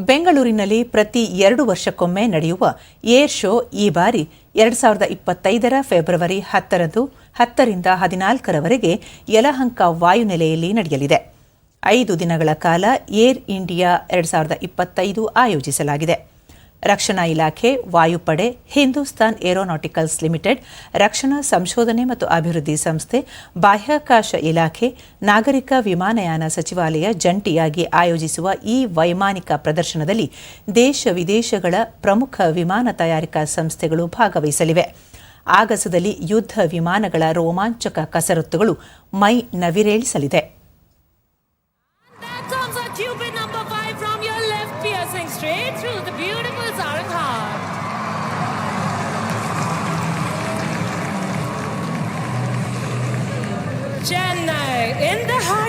ಬೆಂಗಳೂರಿನಲ್ಲಿ ಪ್ರತಿ 2 ವರ್ಷಕ್ಕೊಮ್ಮೆ ನಡೆಯುವ ಏರ್ ಶೋ ಈ ಬಾರಿ 2025ರ ಫೆಬ್ರವರಿ 10ರಿಂದ 14ರವರೆಗೆ ಯಲಹಂಕ ವಾಯುನೆಲೆಯಲ್ಲಿ ನಡೆಯಲಿದೆ. 5 ದಿನಗಳ ಕಾಲ ಏರ್ ಇಂಡಿಯಾ 2025 ಆಯೋಜಿಸಲಾಗಿದೆ. ರಕ್ಷಣಾ ಇಲಾಖೆ, ವಾಯುಪಡೆ, ಹಿಂದೂಸ್ತಾನ್ ಏರೋನಾಟಿಕಲ್ಸ್ ಲಿಮಿಟೆಡ್, ರಕ್ಷಣಾ ಸಂಶೋಧನೆ ಮತ್ತು ಅಭಿವೃದ್ಧಿ ಸಂಸ್ಥೆ, ಬಾಹ್ಯಾಕಾಶ ಇಲಾಖೆ, ನಾಗರಿಕ ವಿಮಾನಯಾನ ಸಚಿವಾಲಯ ಜಂಟಿಯಾಗಿ ಆಯೋಜಿಸುವ ಈ ವೈಮಾನಿಕ ಪ್ರದರ್ಶನದಲ್ಲಿ ದೇಶ-ವಿದೇಶಗಳ ಪ್ರಮುಖ ವಿಮಾನ ತಯಾರಿಕಾ ಸಂಸ್ಥೆಗಳು ಭಾಗವಹಿಸಲಿವೆ. ಆಗಸದಲ್ಲಿ ಯುದ್ಧ ವಿಮಾನಗಳ ರೋಮಾಂಚಕ ಕಸರತ್ತುಗಳು ಮೈ ನವಿರೇಳಿಸಲಿದೆ. Straight through the beautiful Sarakhar. Chennai in the heart.